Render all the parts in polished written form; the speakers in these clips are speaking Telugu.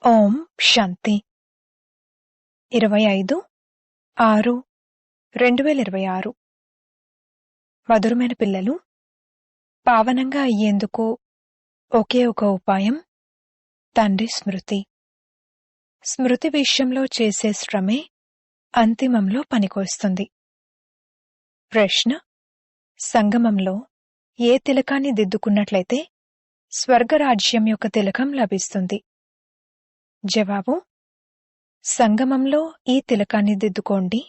ఓం శాంతి 25/6/2026 మధురమైన పిల్లలు, పావనంగా అయ్యేందుకు ఒకే ఒక ఉపాయం తండ్రి స్మృతి. స్మృతి విషయంలో చేసే శ్రమే అంతిమంలో పనికొస్తుంది. ప్రశ్న: సంగమంలో ఏ తిలకాన్ని దిద్దుకున్నట్లయితే స్వర్గరాజ్యం యొక్క తిలకం లభిస్తుంది? జవాబు: సంగమంలో ఈ తిలకాన్ని దిద్దుకోండి.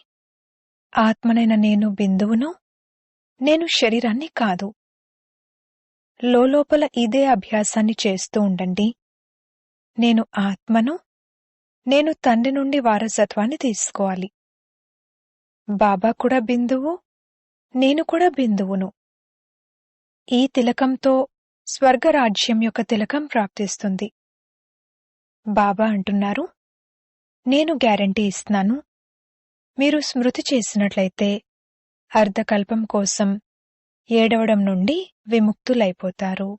ఆత్మనైన నేను బిందువును, నేను శరీరాన్ని కాదు. లోపల ఇదే అభ్యాసాన్ని చేస్తూ ఉండండి. నేను ఆత్మను, నేను తండ్రి నుండి వారసత్వాన్ని తీసుకోవాలి. బాబా కూడా బిందువు, నేను కూడా బిందువును. ఈ తిలకంతో స్వర్గరాజ్యం యొక్క తిలకం ప్రాప్తిస్తుంది. బాబా అంటున్నారు, నేను గ్యారంటీ ఇస్తున్నాను, మీరు స్మృతి చేసినట్లయితే అర్ధకల్పం కోసం ఏడవడం నుండి విముక్తులైపోతారు.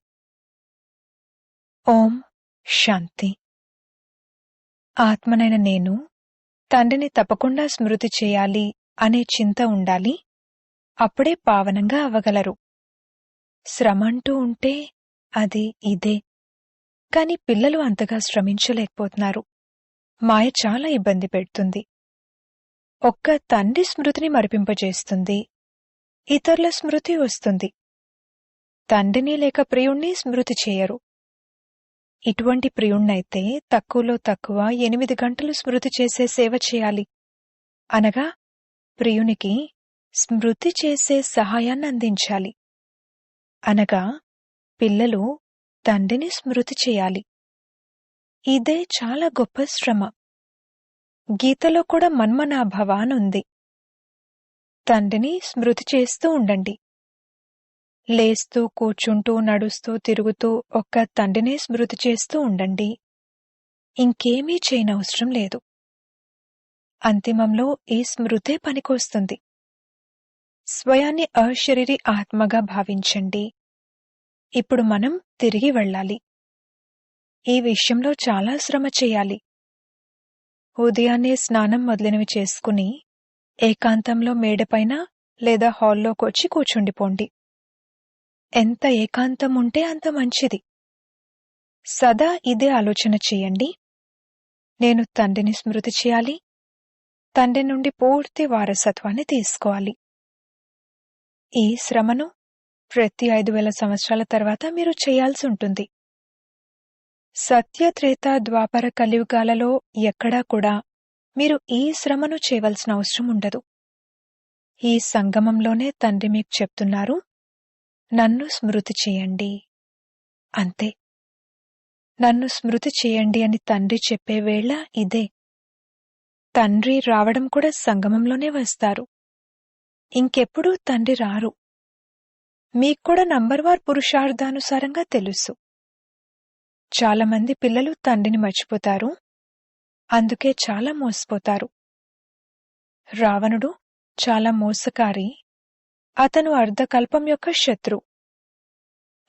ఓం శాంతి. ఆత్మనైన నేను తండ్రిని తప్పకుండా స్మృతి చేయాలి అనే చింత ఉండాలి. అప్పుడే పావనంగా అవ్వగలరు. శ్రమ అంటూ ఉంటే అది ఇదే. కాని పిల్లలు అంతగా శ్రమించలేకపోతున్నారు. మాయ చాలా ఇబ్బంది పెడుతుంది. ఒక్క తండ్రి స్మృతిని మరిపింపజేస్తుంది. ఇతరుల స్మృతి వస్తుంది. తండ్రిని లేక ప్రియుణ్ణి స్మృతి చేయరు. ఇటువంటి ప్రియుణ్ణైతే తక్కువలో తక్కువ 8 గంటలు స్మృతి చేసే సేవ చేయాలి. అనగా ప్రియునికి స్మృతి చేసే సహాయాన్ని అందించాలి. అనగా పిల్లలు తండ్రిని స్మృతి చేయాలి. ఇదే చాలా గొప్ప శ్రమ. గీతలో కూడా మన్మనాభవ అనుంది. తండ్రిని స్మృతి చేస్తూ ఉండండి. లేస్తూ, కూర్చుంటూ, నడుస్తూ, తిరుగుతూ ఒక్క తండ్రినే స్మృతి చేస్తూ ఉండండి. ఇంకేమీ చేయనవసరం లేదు. అంతిమంలో ఈ స్మృతే పనికొస్తుంది. స్వయాన్ని అశరీరి ఆత్మగా భావించండి. ఇప్పుడు మనం తిరిగి వెళ్ళాలి. ఈ విషయంలో చాలా శ్రమ చేయాలి. ఉదయాన్నే స్నానం మొదలైనవి చేసుకుని ఏకాంతంలో మేడపైన లేదా హాల్లోకొచ్చి కూర్చుండిపోండి. ఎంత ఏకాంతం ఉంటే అంత మంచిది. సదా ఇదే ఆలోచన చేయండి. నేను తండ్రిని స్మృతి చేయాలి. తండ్రి నుండి పూర్తి వారసత్వాన్ని తీసుకోవాలి. ఈ శ్రమను ప్రతి 5000 సంవత్సరాల తర్వాత మీరు చేయాల్సి ఉంటుంది. సత్య, త్రేత, ద్వాపర, కలియుగాలలో ఎక్కడా కూడా మీరు ఈ శ్రమను చేయవలసిన అవసరం ఉండదు. ఈ సంగమంలోనే తండ్రి మీకు చెప్తున్నారు, నన్ను స్మృతి చేయండి. అంతే. నన్ను స్మృతి చేయండి అని తండ్రి చెప్పే వేళ ఇదే. తండ్రి రావడం కూడా సంగమంలోనే వస్తారు. ఇంకెప్పుడూ తండ్రి రారు. మీక్కూడా నంబర్వార్ పురుషార్థానుసారంగా తెలుసు. చాలామంది పిల్లలు తండ్రిని మర్చిపోతారు. అందుకే చాలా మోసపోతారు. రావణుడు చాలా మోసకారి. అతను అర్ధకల్పం యొక్క శత్రు.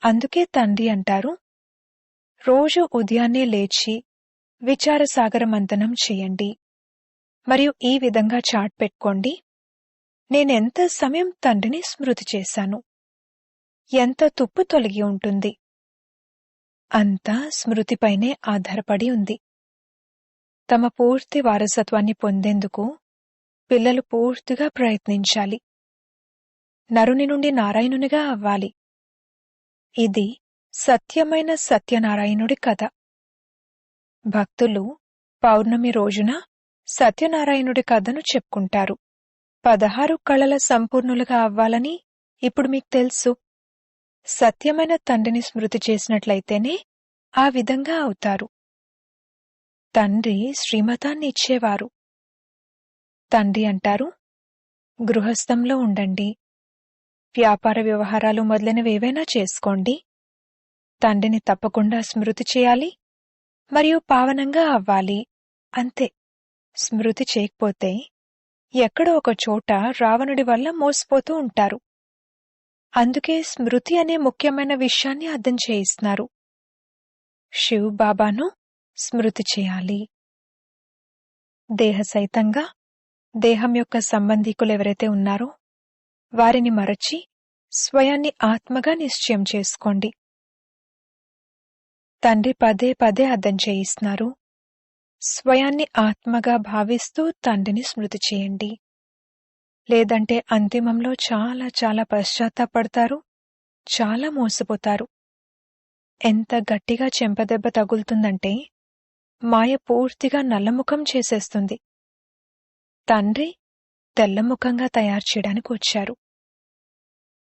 అందుకే తండ్రి అంటారు, రోజు ఉదయాన్నే లేచి విచారసాగర మంథనం చేయండి. మరియు ఈ విధంగా చాట్ పెట్టుకోండి, నేనెంత సమయం తండ్రిని స్మృతి చేశాను, ఎంత తుప్పు తొలగి ఉంటుంది. అంతా స్మృతిపైనే ఆధారపడి ఉంది. తమ పూర్తి వారసత్వాన్ని పొందేందుకు పిల్లలు పూర్తిగా ప్రయత్నించాలి. నరుని నుండి నారాయణునిగా అవ్వాలి. ఇది సత్యమైన సత్యనారాయణుడి కథ. భక్తులు పౌర్ణమి రోజున సత్యనారాయణుడి కథను చెప్పుకుంటారు. 16 కళల సంపూర్ణులుగా అవ్వాలని ఇప్పుడు మీకు తెలుసు. సత్యమైన తండ్రిని స్మృతి చేసినట్లయితేనే ఆ విధంగా అవుతారు. తండ్రి శ్రీమతాన్ని ఇచ్చేవారు. తండ్రి అంటారు, గృహస్థంలో ఉండండి, వ్యాపార వ్యవహారాలు మొదలైనవి ఏవైనా చేసుకోండి. తండ్రిని తప్పకుండా స్మృతి చేయాలి మరియు పావనంగా అవ్వాలి. అంతే. స్మృతి చేయకపోతే ఎక్కడో ఒక చోట రావణుడి వల్ల మోసపోతూ ఉంటారు. అందుకే స్మృతి అనే ముఖ్యమైన విషయాన్ని అర్థం చేయిస్తున్నారు. శివ్ బాబాను స్మృతి చేయాలి. దేహసహితంగా దేహం యొక్క సంబంధీకులు ఎవరైతే ఉన్నారో వారిని మరచి స్వయాన్ని ఆత్మగా నిశ్చయం చేసుకోండి. తండ్రి పదే పదే అర్థం చేయిస్తున్నారు. స్వయాన్ని ఆత్మగా భావిస్తూ తండ్రిని స్మృతి చేయండి. లేదంటే అంతిమంలో చాలా చాలా పశ్చాత్తాపడతారు, చాలా మోసపోతారు. ఎంత గట్టిగా చెంపదెబ్బ తగులుతుందంటే మాయ పూర్తిగా నల్లముఖం చేసేస్తుంది. తండ్రి తెల్లముఖంగా తయారు చేయడానికి వచ్చారు.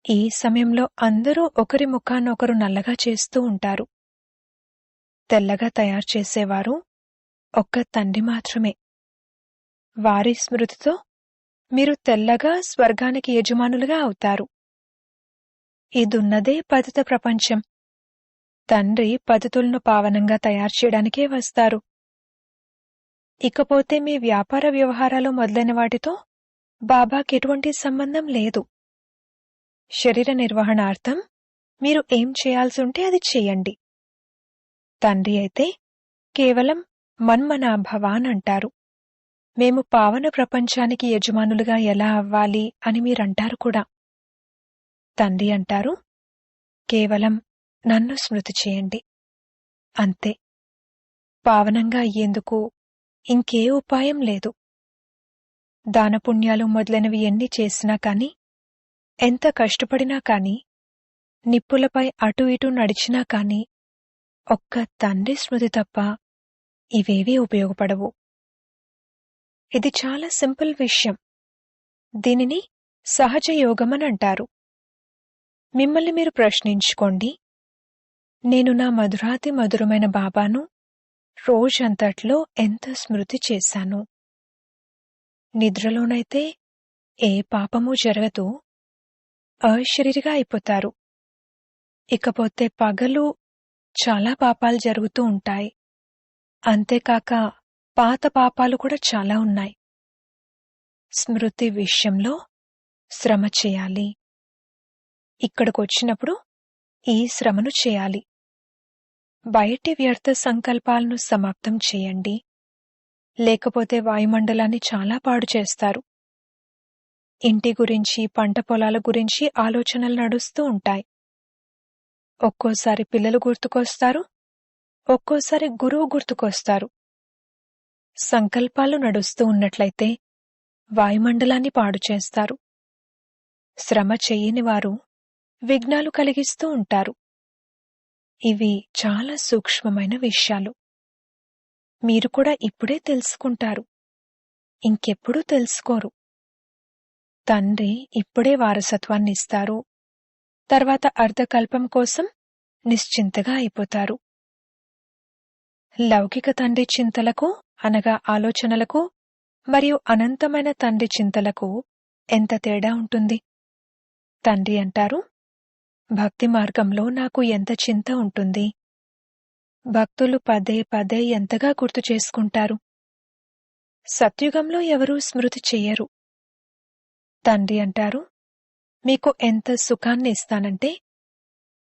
ఈ సమయంలో అందరూ ఒకరి ముఖాన్నొకరు నల్లగా చేస్తూ ఉంటారు. తెల్లగా తయారు చేసేవారు ఒక్క తండ్రి మాత్రమే. వారి స్మృతితో మీరు తెల్లగా స్వర్గానికి యజమానులుగా అవుతారు. ఇదున్నదే పతిత ప్రపంచం. తండ్రి పతితులను పావనంగా తయారు చేయడానికే వస్తారు. ఇకపోతే మీ వ్యాపార వ్యవహారాలు మొదలైన వాటితో బాబాకి ఎటువంటి సంబంధం లేదు. శరీర నిర్వహణార్థం మీరు ఏం చేయాల్సి ఉంటే అది చేయండి. తండ్రి అయితే కేవలం మన్మనాభవాన్ అంటారు. మేము పావన ప్రపంచానికి యజమానులుగా ఎలా అవ్వాలి అని మీరంటారు కూడా. తండ్రి అంటారు, కేవలం నన్ను స్మృతి చేయండి, అంతే. పావనంగా అయ్యేందుకు ఇంకే ఉపాయం లేదు. దానపుణ్యాలు మొదలైనవి ఎన్ని చేసినా కాని, ఎంత కష్టపడినా కాని, నిప్పులపై అటు ఇటు నడిచినా కాని, ఒక్క తండ్రి స్మృతి తప్ప ఇవేవీ ఉపయోగపడవు. ఇది చాలా సింపుల్ విషయం. దీనిని సహజ యోగమని అంటారు. మిమ్మల్ని మీరు ప్రశ్నించుకోండి, నేను నా మధురాతి మధురమైన బాబాను రోజంతట్లో ఎంత స్మృతి చేశాను. నిద్రలోనైతే ఏ పాపమూ జరగదు, అశరీరిగా అయిపోతారు. ఇకపోతే పగలు చాలా పాపాలు జరుగుతూ ఉంటాయి. అంతేకాక పాత పాపాలు కూడా చాలా ఉన్నాయి. స్మృతి విషయంలో శ్రమ చేయాలి. ఇక్కడికొచ్చినప్పుడు ఈ శ్రమను చేయాలి. బయటి వ్యర్థ సంకల్పాలను సమాప్తం చేయండి. లేకపోతే వాయుమండలాన్ని చాలా పాడు చేస్తారు. ఇంటి గురించి, పంట పొలాల గురించి ఆలోచనలు నడుస్తూ ఉంటాయి. ఒక్కోసారి పిల్లలు గుర్తుకొస్తారు, ఒక్కోసారి గురువు గుర్తుకొస్తారు. సంకల్పాలు నడుస్తూ ఉన్నట్లయితే వాయుమండలాన్ని పాడు చేస్తారు. శ్రమ చెయ్యని వారు విఘ్నాలు కలిగిస్తూ ఉంటారు. ఇవి చాలా సూక్ష్మమైన విషయాలు. మీరు కూడా ఇప్పుడే తెలుసుకుంటారు, ఇంకెప్పుడూ తెలుసుకోరు. తండ్రి ఇప్పుడే వారసత్వాన్ని ఇస్తారు. తర్వాత అర్ధకల్పం కోసం నిశ్చింతగా అయిపోతారు. లౌకిక తండ్రి చింతలకు అనగా ఆలోచనలకు మరియు అనంతమైన తండ్రి చింతలకు ఎంత తేడా ఉంటుంది. తండ్రి అంటారు, భక్తి మార్గంలో నాకు ఎంత చింత ఉంటుంది. భక్తులు పదే పదే ఎంతగా గుర్తు చేసుకుంటారు. సత్యుగంలో ఎవరూ స్మృతి చెయ్యరు. తండ్రి అంటారు, మీకు ఎంత సుఖాన్ని ఇస్తానంటే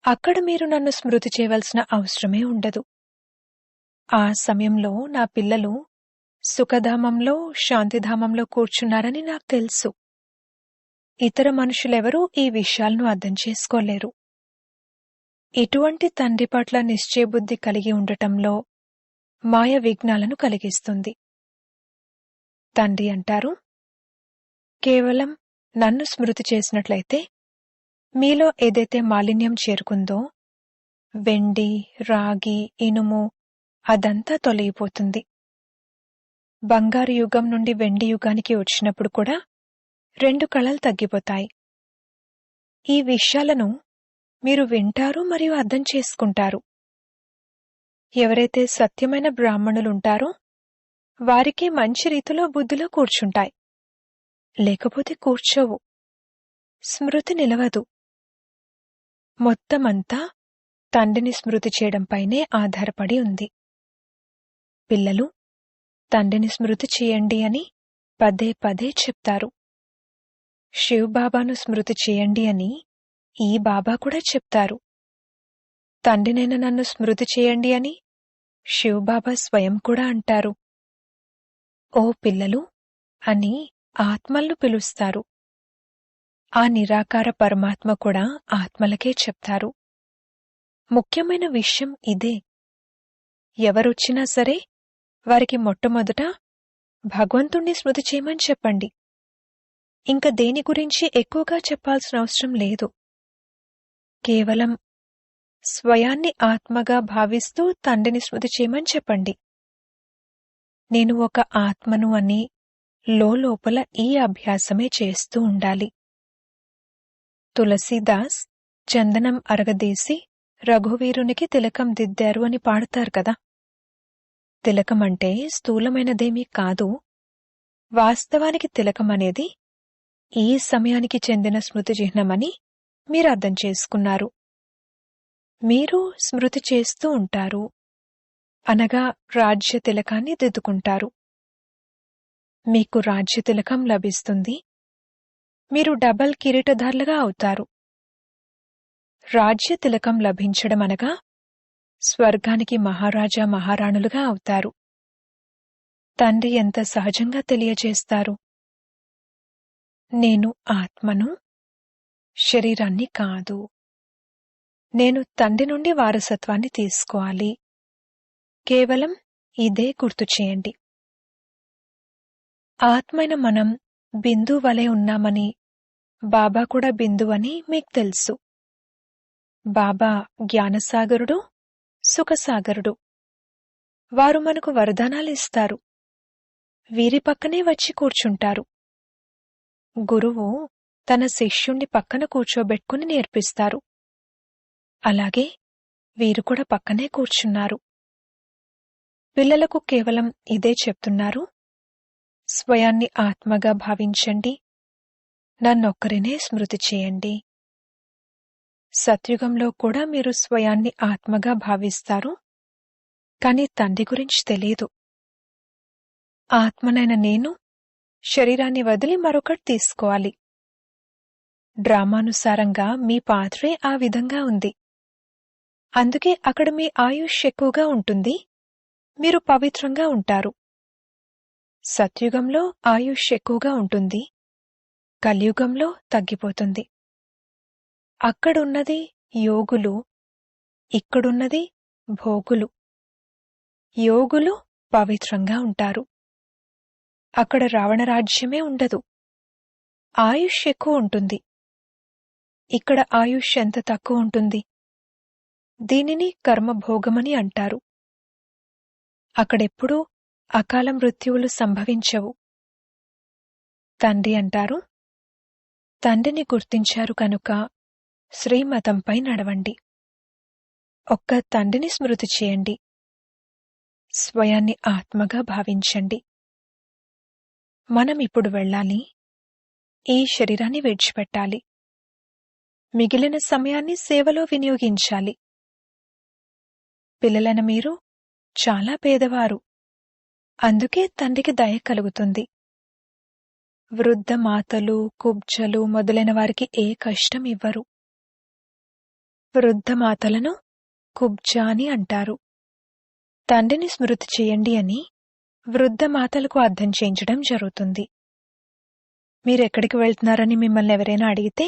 అక్కడ మీరు నన్ను స్మృతి చేయవలసిన అవసరమే ఉండదు. ఆ సమయంలో నా పిల్లలు సుఖధామంలో, శాంతిధామంలో కూర్చున్నారని నాకు తెలుసు. ఇతర మనుషులెవరూ ఈ విషయాలను అర్థం చేసుకోలేరు. ఇటువంటి తండ్రి పట్ల నిశ్చయబుద్ధి కలిగి ఉండటంలో మాయ విఘ్నాలను కలిగిస్తుంది. తండ్రి అంటారు, కేవలం నన్ను స్మృతి చేసినట్లయితే మీలో ఏదైతే మాలిన్యం చేరుకుందో, వెండి, రాగి, ఇనుము అదంతా తొలగిపోతుంది. బంగారు యుగం నుండి వెండి యుగానికి వచ్చినప్పుడు కూడా 2 కళలు తగ్గిపోతాయి. ఈ విషయాలను మీరు వింటారు మరియు అర్థం చేసుకుంటారు. ఎవరైతే సత్యమైన బ్రాహ్మణులుంటారో వారికి మంచి రీతిలో బుద్ధిలో కూర్చుంటాయి. లేకపోతే కూర్చోవు. స్మృతి నిలవదు. మొత్తమంతా తండ్రిని స్మృతి చేయడంపైనే ఆధారపడి ఉంది. పిల్లలు తండ్రిని స్మృతి చేయండి అని పదే పదే చెప్తారు. శివబాబాను స్మృతి చేయండి అని ఈ బాబా కూడా చెప్తారు. తండ్రినైన నన్ను స్మృతి చేయండి అని శివబాబా స్వయం కూడా అంటారు, ఓ పిల్లలు అని ఆత్మలను పిలుస్తారు. ఆ నిరాకార పరమాత్మ కూడా ఆత్మలకే చెప్తారు. ముఖ్యమైన విషయం ఇదే. ఎవరొచ్చినా సరే వారికి మొట్టమొదట భగవంతుణ్ణి స్మృతి చేయమని చెప్పండి. ఇంక దేని గురించి ఎక్కువగా చెప్పాల్సిన అవసరం లేదు. కేవలం స్వయాన్ని ఆత్మగా భావిస్తూ తండ్రిని స్మృతి చేయమని చెప్పండి. నేను ఒక ఆత్మను అని లోపల ఈ అభ్యాసమే చేస్తూ ఉండాలి. తులసీదాస్ చందనం అరగదీసి రఘువీరునికి తిలకం దిద్దారు అని పాడుతారు కదా. తిలకమంటే స్థూలమైనదేమీ కాదు. వాస్తవానికి తిలకమనేది ఈ సమయానికి చెందిన స్మృతి చిహ్నమని మీరు అర్థం చేసుకున్నారు. మీరు స్మృతి చేస్తూ ఉంటారు, అనగా రాజ్య తిలకాన్ని దిద్దుకుంటారు. మీకు రాజ్య తిలకం లభిస్తుంది. మీరు డబల్ కిరీటధారులుగా అవుతారు. రాజ్య తిలకం లభించడం అనగా స్వర్గానికి మహారాజా మహారాణులుగా అవుతారు. తండ్రి ఎంత సహజంగా తెలియజేస్తారు, నేను ఆత్మను, శరీరాన్ని కాదు. నేను తండ్రి నుండి వారసత్వాన్ని తీసుకోవాలి. కేవలం ఇదే గుర్తు చేయండి. ఆత్మైన మనం బిందు వలె ఉన్నామని, బాబా కూడా బిందువని మీకు తెలుసు. బాబా జ్ఞానసాగరుడు, సుఖసాగరుడు. వారు మనకు వరదానాలు ఇస్తారు. వీరి పక్కనే వచ్చి కూర్చుంటారు. గురువు తన శిష్యుణ్ణి పక్కన కూర్చోబెట్టుకుని నేర్పిస్తారు. అలాగే వీరు కూడా పక్కనే కూర్చున్నారు. పిల్లలకు కేవలం ఇదే చెప్తున్నారు, స్వయాన్ని ఆత్మగా భావించండి, నన్నొక్కరినే స్మృతి చేయండి. సత్యుగంలో కూడా మీరు స్వయాన్ని ఆత్మగా భావిస్తారు, కాని తండ్రి గురించి తెలీదు. ఆత్మనైన నేను శరీరాన్ని వదిలి మరొకటి తీసుకోవాలి. డ్రామానుసారంగా మీ పాత్రే ఆ విధంగా ఉంది. అందుకే అక్కడ మీ ఆయుష్ ఎక్కువగా ఉంటుంది, మీరు పవిత్రంగా ఉంటారు. సత్యుగంలో ఆయుష్ ఎక్కువగా ఉంటుంది, కలియుగంలో తగ్గిపోతుంది. అక్కడున్నది యోగులు, ఇక్కడున్నది భోగులు. యోగులు పవిత్రంగా ఉంటారు. అక్కడ రావణరాజ్యమే ఉండదు. ఆయుష్ ఎక్కువ ఉంటుంది. ఇక్కడ ఆయుష్ ఎంత తక్కువ ఉంటుంది. దీనిని కర్మభోగమని అంటారు. అక్కడెప్పుడూ అకాల మృత్యువులు సంభవించవు. తండ్రి అంటారు, తండ్రిని గుర్తించారు కనుక శ్రీమతంపై నడవండి. ఒక్క తండ్రిని స్మృతి చేయండి. స్వయాన్ని ఆత్మగా భావించండి. మనం ఇప్పుడు వెళ్ళాలి. ఈ శరీరాన్ని విడిచిపెట్టాలి. మిగిలిన సమయాన్ని సేవలో వినియోగించాలి. పిల్లలైన మీరు చాలా పేదవారు. అందుకే తండ్రికి దయ కలుగుతుంది. వృద్ధ మాతలు, కుబ్జలు మొదలైన వారికి ఏ కష్టం ఇవ్వరు. వృద్ధ మాతలను కుబ్జా అని అంటారు. తండ్రిని స్మృతి చేయండి అని వృద్ధ మాతలకు అర్థం చేయించడం జరుగుతుంది. మీరెక్కడికి వెళ్తున్నారని మిమ్మల్ని ఎవరైనా అడిగితే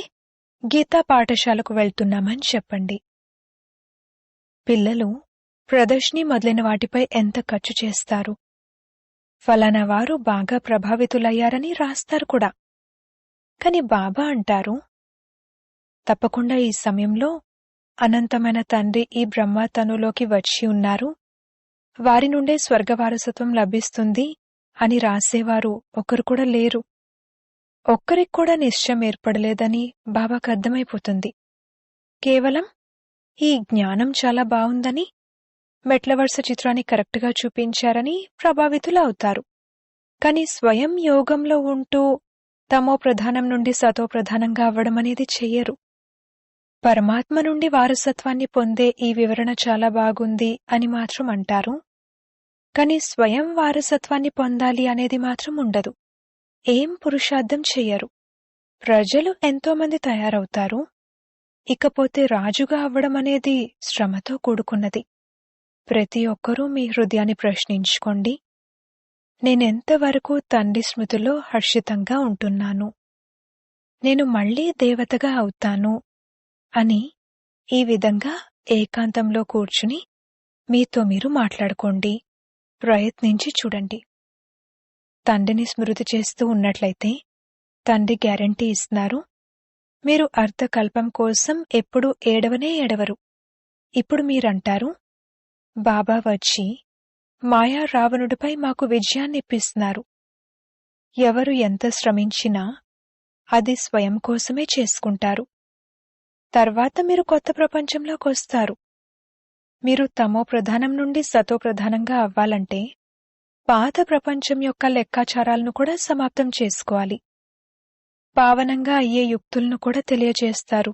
గీతా పాఠశాలకు వెళ్తున్నామని చెప్పండి. పిల్లలు ప్రదర్శని మొదలైన వాటిపై ఎంత ఖర్చు చేస్తారు. ఫలానా వారు బాగా ప్రభావితులయ్యారని రాస్తారు కూడా. కాని బాబా అంటారు, తప్పకుండా ఈ సమయంలో అనంతమైన తండ్రి ఈ బ్రహ్మతనులోకి వచ్చి ఉన్నారు, వారి నుండే స్వర్గవారసత్వం లభిస్తుంది అని రాసేవారు ఒకరు కూడా లేరు. ఒక్కరికి కూడా నిశ్చయం ఏర్పడలేదని బాబాకు అర్థమైపోతుంది. కేవలం ఈ జ్ఞానం చాలా బావుందని, మెట్ల వరుస చిత్రాన్ని కరెక్ట్గా చూపించారని ప్రభావితులు అవుతారు. కాని స్వయం యోగంలో ఉంటూ తమో ప్రధానం నుండి సతో ప్రధానంగా అవ్వడం అనేది చెయ్యరు. పరమాత్మ నుండి వారసత్వాన్ని పొందే ఈ వివరణ చాలా బాగుంది అని మాత్రం అంటారు. కాని స్వయం వారసత్వాన్ని పొందాలి అనేది మాత్రం ఉండదు. ఏం పురుషార్థం చెయ్యరు. ప్రజలు ఎంతోమంది తయారవుతారు. ఇకపోతే రాజుగా అవ్వడం అనేది శ్రమతో కూడుకున్నది. ప్రతి ఒక్కరూ మీ హృదయాన్ని ప్రశ్నించుకోండి, నేనెంతవరకు తండ్రి స్మృతిలో హర్షితంగా ఉంటున్నాను, నేను మళ్లీ దేవతగా అవుతాను అని ఈ విధంగా ఏకాంతంలో కూర్చుని మీతో మీరు మాట్లాడుకోండి. ప్రయత్నించి చూడండి. తండ్రిని స్మృతి చేస్తూ ఉన్నట్లయితే తండ్రి గ్యారంటీ ఇస్తున్నారు, మీరు అర్థకల్పం కోసం ఎప్పుడూ ఏడవనే ఏడవరు. ఇప్పుడు మీరంటారు, బాబా వచ్చి మాయా రావణుడిపై మాకు విజయాన్నిప్పిస్తున్నారు. ఎవరు ఎంత శ్రమించినా అది స్వయం కోసమే చేసుకుంటారు. తర్వాత మీరు కొత్త ప్రపంచంలోకొస్తారు. మీరు తమో ప్రధానం నుండి సతో ప్రధానంగా అవ్వాలంటే పాత ప్రపంచం యొక్క లెక్కాచారాలను కూడా సమాప్తం చేసుకోవాలి. పావనంగా అయ్యే యుక్తులను కూడా తెలియజేస్తారు.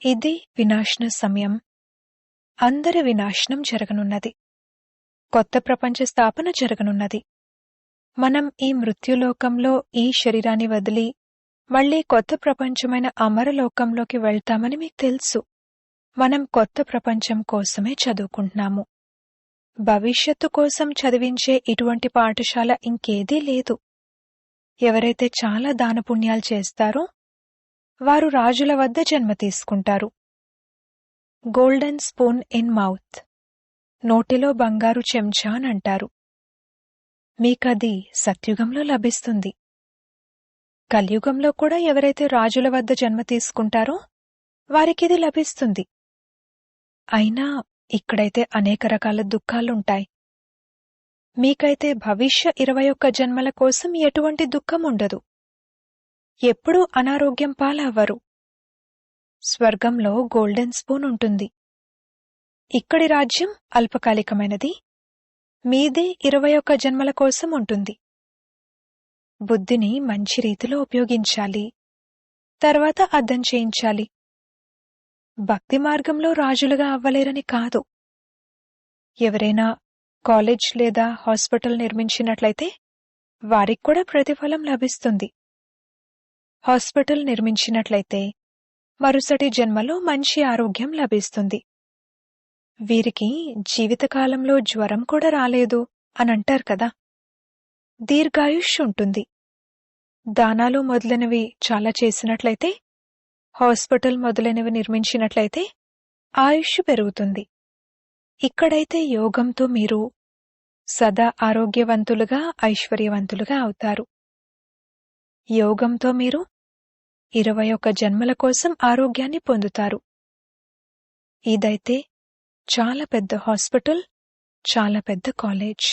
ఇది వినాశన సమయం. అందరి వినాశనం జరగనున్నది. కొత్త ప్రపంచ స్థాపన జరగనున్నది. మనం ఈ మృత్యులోకంలో ఈ శరీరాన్ని వదిలి మళ్లీ కొత్త ప్రపంచమైన అమరలోకంలోకి వెళ్తామని మీకు తెలుసు. మనం కొత్త ప్రపంచం కోసమే చదువుకుంటున్నాము. భవిష్యత్తు కోసం చదివించే ఇటువంటి పాఠశాల ఇంకేదీ లేదు. ఎవరైతే చాలా దానపుణ్యాలు చేస్తారో వారు రాజుల వద్ద జన్మ తీసుకుంటారు. గోల్డెన్ స్పూన్ ఇన్ మౌత్, నోటిలో బంగారు చెంచా అని అంటారు. మీకది సత్యుగంలో లభిస్తుంది. కలియుగంలో కూడా ఎవరైతే రాజుల వద్ద జన్మ తీసుకుంటారో వారికిది లభిస్తుంది. అయినా ఇక్కడైతే అనేక రకాల దుఃఖాలుంటాయి. మీకైతే భవిష్య 21 జన్మల కోసం ఎటువంటి దుఃఖం ఉండదు. ఎప్పుడూ అనారోగ్యం పాలవ్వరు. స్వర్గంలో గోల్డెన్ స్పూన్ ఉంటుంది. ఇక్కడి రాజ్యం అల్పకాలికమైనది. మీదే 21 జన్మల కోసం ఉంటుంది. బుద్ధిని మంచి రీతిలో ఉపయోగించాలి. తర్వాత అర్థం చేయించాలి. భక్తి మార్గంలో రాజులుగా అవ్వలేరని కాదు. ఎవరైనా కాలేజ్ లేదా హాస్పిటల్ నిర్మించినట్లయితే వారికి కూడా ప్రతిఫలం లభిస్తుంది. హాస్పిటల్ నిర్మించినట్లయితే మరుసటి జన్మలో మంచి ఆరోగ్యం లభిస్తుంది. వీరికి జీవితకాలంలో జ్వరం కూడా రాలేదు అనంటారు కదా. దీర్ఘాయుష్ ఉంటుంది. దానాలు మొదలైనవి చాలా చేసినట్లయితే, హాస్పిటల్ మొదలైనవి నిర్మించినట్లయితే ఆయుష్ పెరుగుతుంది. ఇక్కడైతే యోగంతో మీరు సదా ఆరోగ్యవంతులుగా ఐశ్వర్యవంతులుగా అవుతారు. యోగంతో మీరు 21 జన్మల కోసం ఆరోగ్యాన్ని పొందుతారు. ఇదైతే చాలా పెద్ద హాస్పిటల్, చాలా పెద్ద కాలేజ్.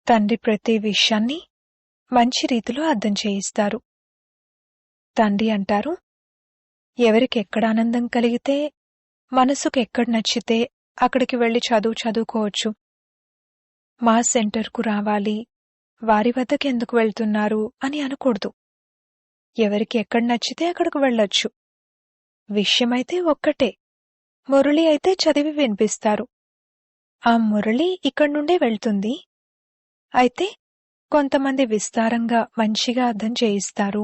తండ్రి ప్రతి విషయాన్ని మంచి రీతిలో అర్థం చేయిస్తారు. తండ్రి అంటారు, ఎవరికెక్కడ ఆనందం కలిగితే, మనసుకు ఎక్కడ నచ్చితే అక్కడికి వెళ్లి చదువుకోవచ్చు. మా సెంటర్కు రావాలి, వారి వద్దకెందుకు వెళ్తున్నారు అని అనకూడదు. ఎవరికి ఎక్కడ నచ్చితే అక్కడికి వెళ్ళొచ్చు. విషయమైతే ఒక్కటే. మురళి అయితే చదివి వినిపిస్తారు. ఆ మురళి ఇక్కడి నుండే వెళ్తుంది. అయితే కొంతమంది విస్తారంగా మంచిగా అర్థం చేయిస్తారు.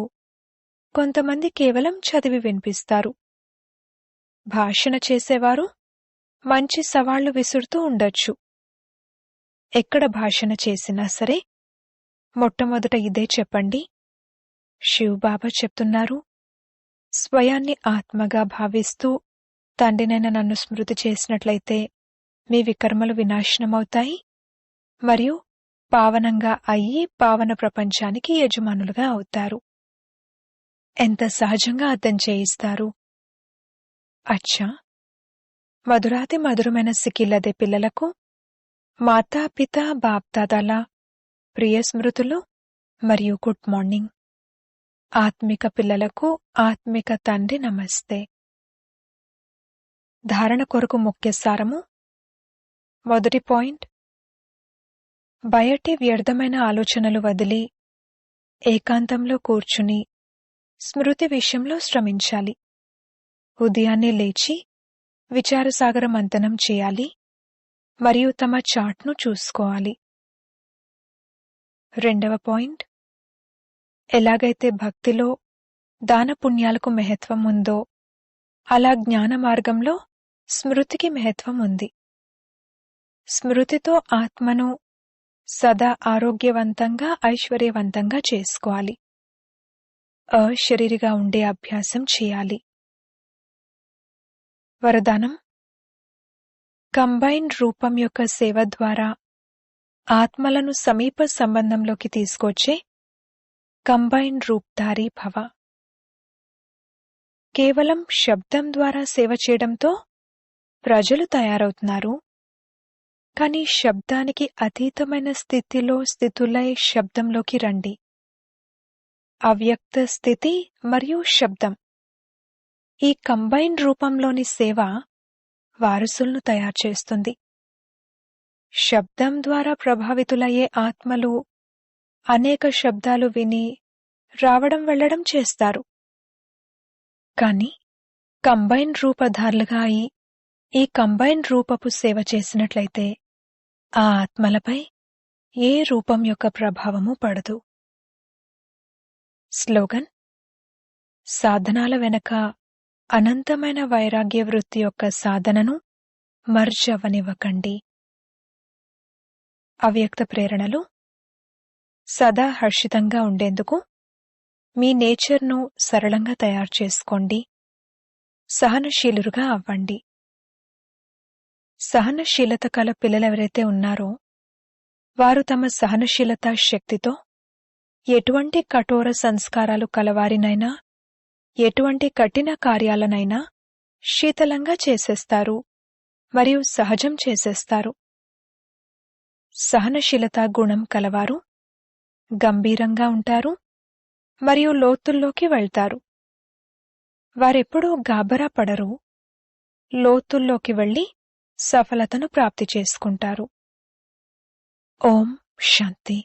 కొంతమంది కేవలం చదివి వినిపిస్తారు. భాషణ చేసేవారు మంచి సవాళ్లు విసురుతూ ఉండొచ్చు. ఎక్కడ భాషణ చేసినా సరే మొట్టమొదట ఇదే చెప్పండి. శివబాబా చెప్తున్నారు, స్వయాన్ని ఆత్మగా భావిస్తూ తండ్రినైన నన్ను స్మృతి చేసినట్లయితే మీ వికర్మలు వినాశనమవుతాయి మరియు పావనంగా అయ్యి పావన ప్రపంచానికి యజమానులుగా అవుతారు. ఎంత సహజంగా అర్థం చేయిస్తారు. అచ్చా, మధురాతి మధురమైన సికిల్లదే పిల్లలకు మాతాపిత బాప్దాదాల ప్రియ స్మృతులు మరియు గుడ్ మార్నింగ్. ఆత్మిక పిల్లలకు ఆత్మిక తండ్రి నమస్తే. ధారణ కొరకు ముఖ్య సారము. మొదటి పాయింట్, బయటి వ్యర్థమైన ఆలోచనలు వదిలి ఏకాంతంలో కూర్చుని స్మృతి విషయంలో శ్రమించాలి. ఉదయాన్నే లేచి విచారసాగర మంథనం చేయాలి మరియు తమ చార్ట్ను చూసుకోవాలి. రెండవ పాయింట్, ఎలాగైతే భక్తిలో దాన పుణ్యాలకు మహత్వం ఉందో అలా జ్ఞాన మార్గంలో స్మృతికి మహత్వం ఉంది. స్మృతితో ఆత్మను సదా ఆరోగ్యవంతంగా, ఐశ్వర్యవంతంగా చేసుకోవాలి. అశరీరిగా ఉండే అభ్యాసం చేయాలి. వరదానం: కంబైన్డ్ రూపం యొక్క సేవ ద్వారా ఆత్మలను సమీప సంబంధంలోకి తీసుకొచ్చే కంబైన్డ్ రూప్ధారి భవ. కేవలం శబ్దం ద్వారా సేవ చేయడంతో ప్రజలు తయారవుతున్నారు. కానీ శబ్దానికి అతీతమైన స్థితులై శబ్దంలోకి రండి. అవ్యక్త స్థితి మరియు శబ్దం, ఈ కంబైన్డ్ రూపంలోని సేవ వారసులను తయారు చేస్తుంది. శబ్దం ద్వారా ప్రభావితులయ్యే ఆత్మలు అనేక శబ్దాలు విని రావడం వెళ్లడం చేస్తారు. కాని కంబైన్డ్ రూపధారులుగా అయి ఈ కంబైన్డ్ రూపపు సేవ చేసినట్లయితే ఆ ఆత్మలపై ఏ రూపం యొక్క ప్రభావము పడదు. స్లోగన్: సాధనాల వెనక అనంతమైన వైరాగ్య వృత్తి యొక్క సాధనను మర్జ్ అవ్వనివ్వకండి. అవ్యక్త ప్రేరణలు: సదా హర్షితంగా ఉండేందుకు మీ నేచర్ను సరళంగా తయారు చేసుకోండి. సహనశీలురుగా అవ్వండి. సహనశీలత కల పిల్లలెవరైతే ఉన్నారో వారు తమ సహనశీలతా శక్తితో ఎటువంటి కఠోర సంస్కారాలు కలవారినైనా, ఎటువంటి కఠిన కార్యాలనైనా శీతలంగా చేసేస్తారు మరియు సహజం చేసేస్తారు. సహనశీలతా గుణం కలవారు గంభీరంగా ఉంటారు మరియు లోతుల్లోకి వెళ్తారు. వారెప్పుడూ గాబరా పడరు. లోతుల్లోకి వెళ్లి సఫలతను ప్రాప్తి చేసుకుంటారు. ఓం శాంతి.